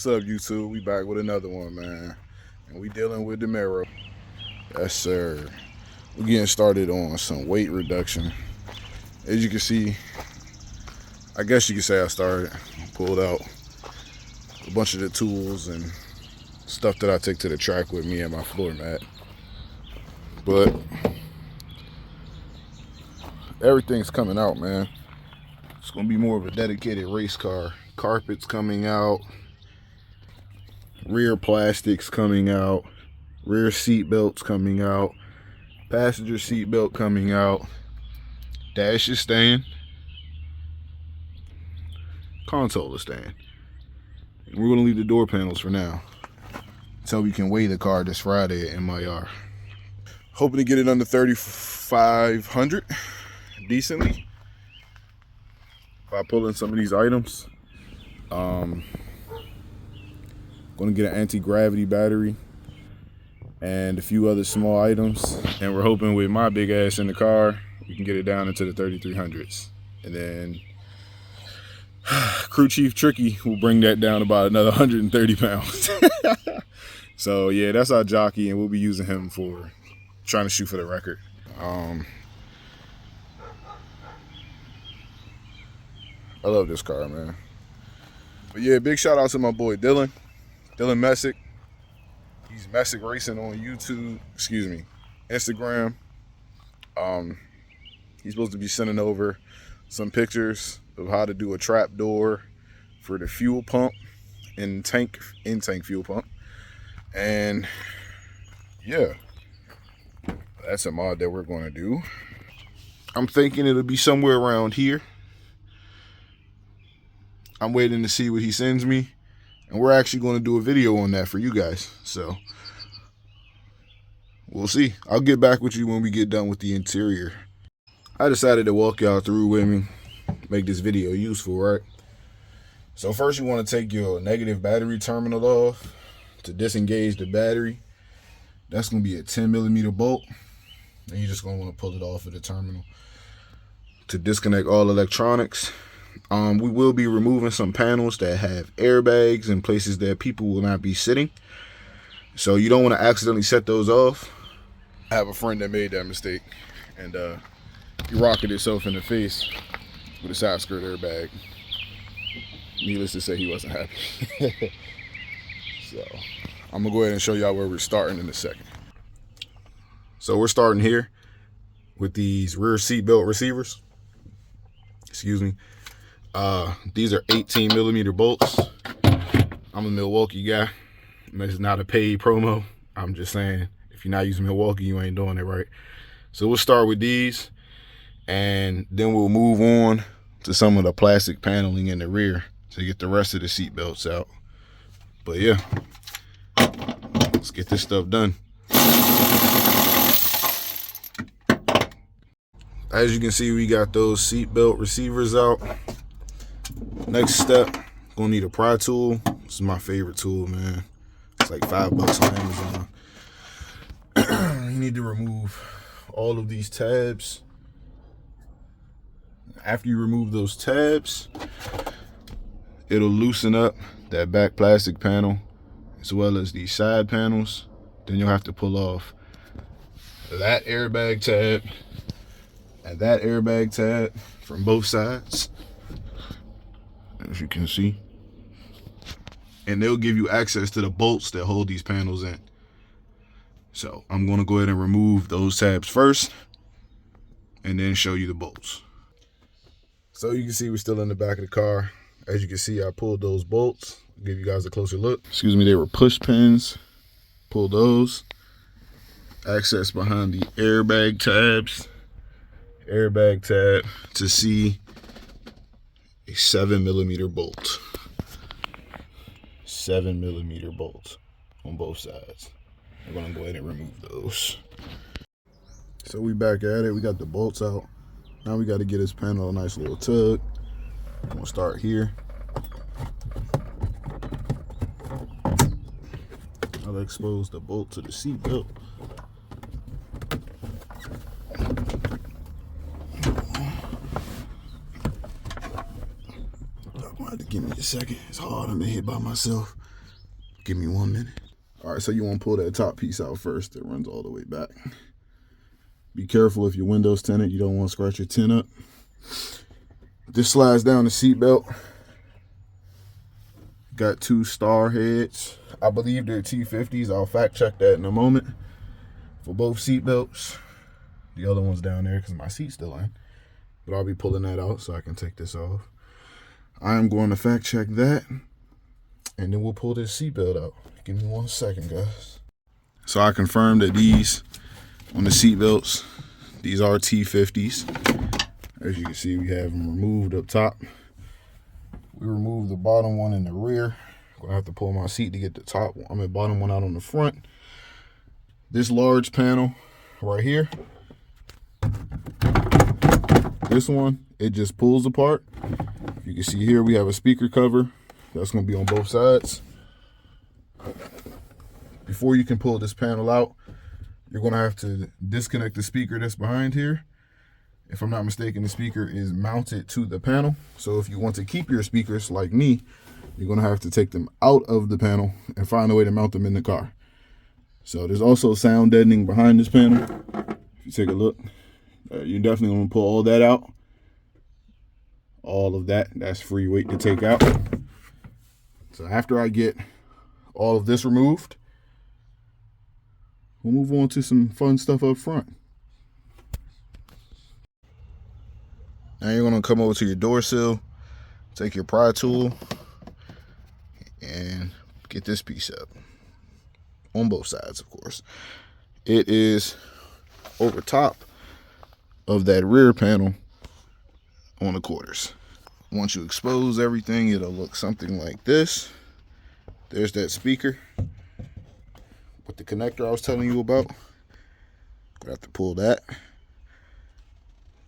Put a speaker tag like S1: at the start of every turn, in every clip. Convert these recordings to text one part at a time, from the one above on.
S1: up, YouTube? We back with another one, man. And we dealing with the Camaro. Yes, sir. We're getting started on some weight reduction. As you can see, I guess you could say I started, pulled out a bunch of the tools and stuff that I take to the track with me and my floor mat. But everything's coming out, man. It's gonna be more of a dedicated race car. Carpets coming out, rear plastics coming out, rear seat belts coming out, passenger seat belt coming out, dash is staying, console is staying. And we're gonna leave the door panels for now until we can weigh the car this Friday at MIR. Hoping to get it under 3,500 decently by pulling some of these items. Gonna get an anti-gravity battery and a few other small items, and we're hoping with my big ass in the car we can get it down into the 3,300s, and then crew chief Tricky will bring that down about another 130 pounds. So yeah, that's our jockey, and we'll be using him for trying to shoot for the record. I love this car, man. But yeah, big shout out to my boy Dylan Messick. He's Messick Racing on YouTube, Instagram. He's supposed to be sending over some pictures of how to do a trap door for the fuel pump in tank fuel pump. And yeah, that's a mod that we're going to do. I'm thinking it'll be somewhere around here. I'm waiting to see what he sends me, and we're actually going to do a video on that for you guys. So we'll see. I'll get back with you when we get done with the interior. I decided to walk y'all through with me, make this video useful, right? So first you want to take your negative battery terminal off to disengage the battery. That's going to be a 10mm bolt, and you're just going to want to pull it off of the terminal to disconnect all electronics. We will be removing some panels that have airbags in places that people will not be sitting, so you don't want to accidentally set those off. I have a friend that made that mistake, and he rocketed himself in the face with a side skirt airbag. Needless to say, he wasn't happy. So I'm gonna go ahead and show y'all where we're starting in a second. So we're starting here with these rear seat belt receivers. Excuse me. These are 18mm bolts. I'm a Milwaukee guy. This is not a paid promo. I'm just saying, if you're not using Milwaukee, you ain't doing it right. So we'll start with these, and then we'll move on to some of the plastic paneling in the rear to get the rest of the seat belts out. But yeah, let's get this stuff done. As you can see, we got those seat belt receivers out. Next step, gonna need a pry tool. This is my favorite tool, man. It's like $5 on Amazon. You need to remove all of these tabs. After you remove those tabs, it'll loosen up that back plastic panel as well as these side panels. Then you'll have to pull off that airbag tab and that airbag tab from both sides, as you can see. And they'll give you access to the bolts that hold these panels in. So I'm going to go ahead and remove those tabs first and then show you the bolts. So you can see we're still in the back of the car. As you can see, I pulled those bolts. I'll give you guys a closer look. Excuse me, they were push pins. Pull those. Access behind the airbag tabs. Airbag tab to see a 7mm bolt. 7mm bolts on both sides. I'm gonna go ahead and remove those. So we back at it. We got the bolts out. Now we got to get this panel a nice little tug. I'm gonna start here. I'll expose the bolt to the seat belt. Give me a second. It's hard. I'm in here by myself. Give me 1 minute. All right, so you want to pull that top piece out first. It runs all the way back. Be careful if your window's tinted. You don't want to scratch your tint up. This slides down the seat belt. Got 2 star heads. I believe they're T50s. I'll fact check that in a moment. For both seat belts. The other one's down there because my seat's still in. But I'll be pulling that out so I can take this off. I am going to fact check that. And then we'll pull this seat belt out. Give me 1 second, guys. So I confirmed that these on the seat belts, these are T50s. As you can see, we have them removed up top. We removed the bottom one in the rear. I'm gonna have to pull my seat to get the top one. Bottom one out on the front. This large panel right here. This one, it just pulls apart. You can see here we have a speaker cover. That's gonna be on both sides. Before you can pull this panel out, you're gonna have to disconnect the speaker that's behind here. If I'm not mistaken, the speaker is mounted to the panel. So if you want to keep your speakers like me, you're gonna have to take them out of the panel and find a way to mount them in the car. So there's also sound deadening behind this panel. If you take a look, you're definitely gonna pull all that out. All of that, that's free weight to take out. So after I get all of this removed, we'll move on to some fun stuff up front. Now you're gonna come over to your door sill, take your pry tool, and get this piece up. On both sides, of course. It is over top of that rear panel on the quarters. Once you expose everything, it'll look something like this. There's that speaker with the connector I was telling you about. Gonna have to pull that.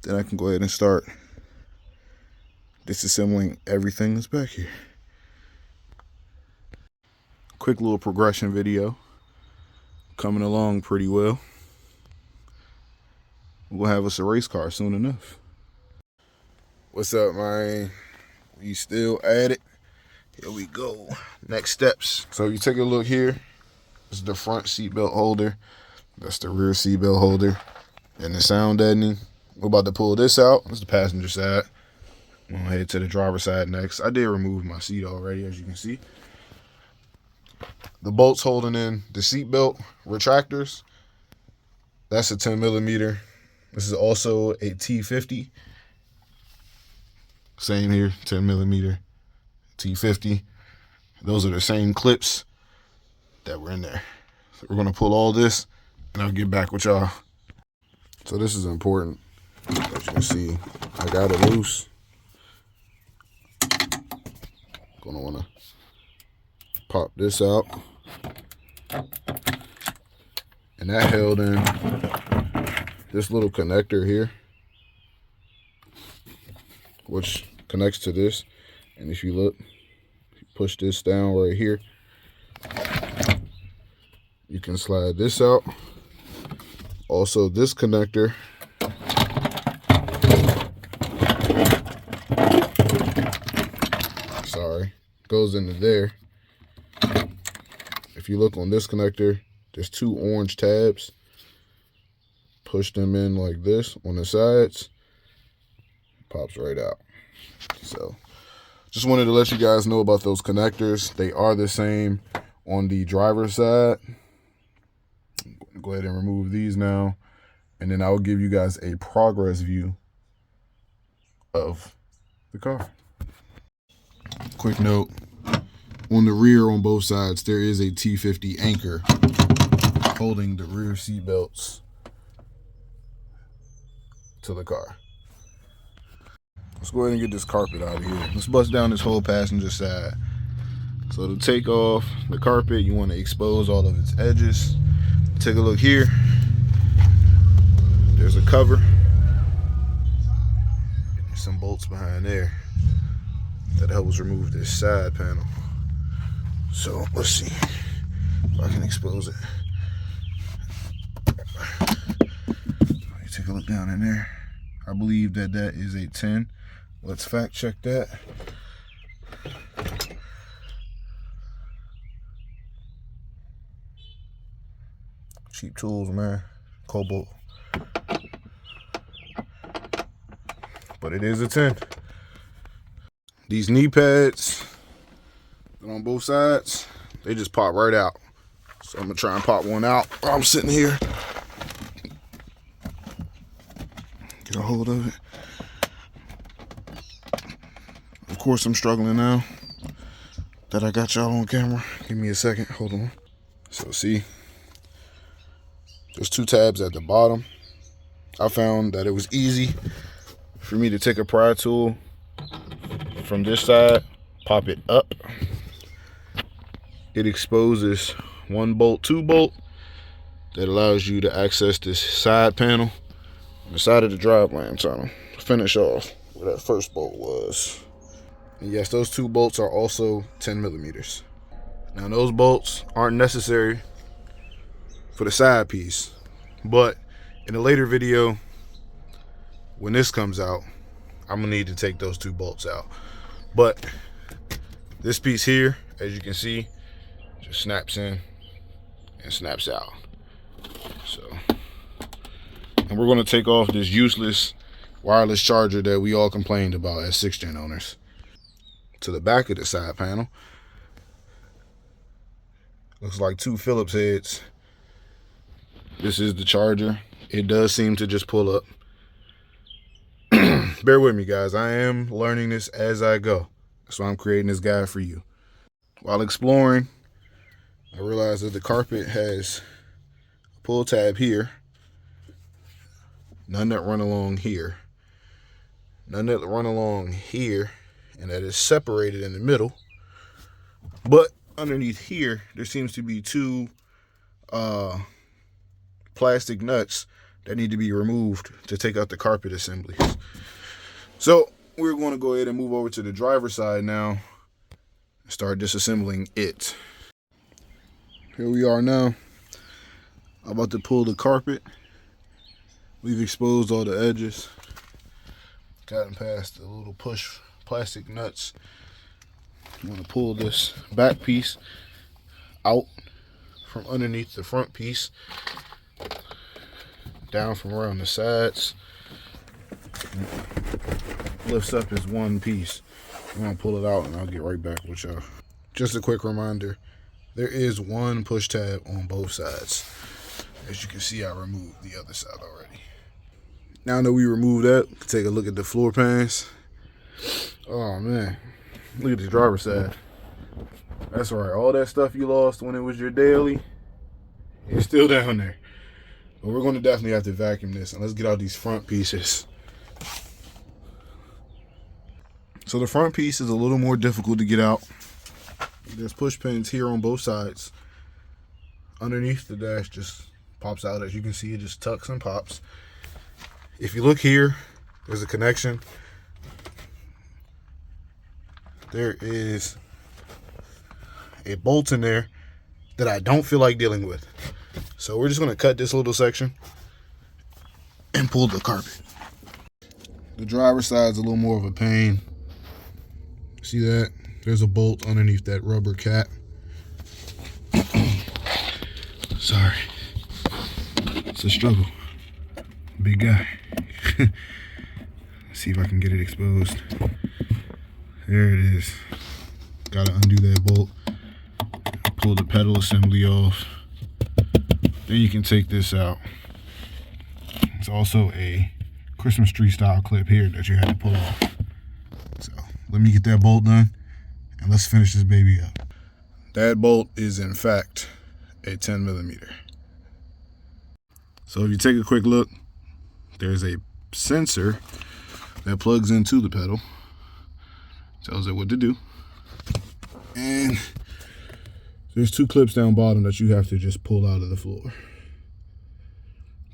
S1: Then I can go ahead and start disassembling everything that's back here. Quick little progression video. Coming along pretty well. We'll have us a race car soon enough. What's up, man? We still at it. Here we go. Next steps. So you take a look here. This is the front seatbelt holder. That's the rear seatbelt holder. And the sound deadening. We're about to pull this out. This is the passenger side. I'm gonna head to the driver's side next. I did remove my seat already, as you can see. The bolts holding in the seatbelt retractors. That's a 10 millimeter. This is also a T50. Same here, 10 millimeter T50. Those are the same clips that were in there. So we're gonna pull all this and I'll get back with y'all. So this is important. As you can see, I got it loose. Gonna wanna pop this out. And that held in this little connector here, which connects to this. And if you look, push this down right here, you can slide this out. Also, this connector goes into there. If you look on this connector, there's 2 orange tabs. Push them in like this on the sides. Pops right out. So just wanted to let you guys know about those connectors. They are the same on the driver's side. I'm going to go ahead and remove these now, and then I'll give you guys a progress view of the car. Quick note, on the rear on both sides, there is a T50 anchor holding the rear seat belts to the car. Let's go ahead and get this carpet out of here. Let's bust down this whole passenger side. So to take off the carpet, you want to expose all of its edges. Take a look here. There's a cover. There's some bolts behind there that helps remove this side panel. So let's see if I can expose it. You take a look down in there. I believe that that is a 10. Let's fact check that. Cheap tools, man. Cobalt. But it is a 10. These knee pads on both sides, they just pop right out. So I'm gonna try and pop one out while I'm sitting here. Get a hold of it. Of course, I'm struggling now that I got y'all on camera. Give me a second, hold on. So see, there's 2 tabs at the bottom. I found that it was easy for me to take a pry tool from this side, pop it up. It exposes 1 bolt, 2 bolt that allows you to access this side panel on the side of the driveline tunnel. Finish off where that first bolt was. And yes, those 2 bolts are also 10 millimeters. Now those bolts aren't necessary for the side piece, but in a later video, when this comes out, I'm gonna need to take those 2 bolts out. But this piece here, as you can see, just snaps in and snaps out. So, and we're gonna take off this useless wireless charger that we all complained about as 6th gen owners. To the back of the side panel, looks like 2 Phillips heads. This is the charger. It does seem to just pull up. Bear with me, guys. I am learning this as I go. That's why I'm creating this guide for you. While exploring, I realized that the carpet has a pull tab here, none that run along here, none that run along here, and that is separated in the middle. But underneath here, there seems to be 2 plastic nuts that need to be removed to take out the carpet assemblies. So we're going to go ahead and move over to the driver's side now and start disassembling it. Here we are now. I'm about to pull the carpet. We've exposed all the edges. Gotten past the little push plastic nuts. I'm going to pull this back piece out from underneath the front piece, down from around the sides. Lifts up as 1 piece. I'm going to pull it out and I'll get right back with y'all. Just a quick reminder, there is 1 push tab on both sides. As you can see, I removed the other side already. Now that we removed that, take a look at the floor pans. Oh man, look at the driver's side. That's right, all that stuff you lost when it was your daily, it's still down there. But we're going to definitely have to vacuum this, and let's get out these front pieces. So the front piece is a little more difficult to get out. There's push pins here on both sides. Underneath the dash just pops out. As you can see, it just tucks and pops. If you look here, there's a connection. There is a bolt in there that I don't feel like dealing with. So we're just going to cut this little section and pull the carpet. The driver's side is a little more of a pain. See that? There's a bolt underneath that rubber cap. Sorry. It's a struggle. Big guy. See if I can get it exposed. There it is. Gotta undo that bolt. Pull the pedal assembly off. Then you can take this out. It's also a Christmas tree style clip here that you had to pull off. So let me get that bolt done and let's finish this baby up. That bolt is in fact a 10 millimeter. So if you take a quick look, there's a sensor that plugs into the pedal. Tells it what to do. And there's 2 clips down bottom that you have to just pull out of the floor.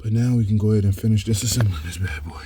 S1: But now we can go ahead and finish disassembling this bad boy.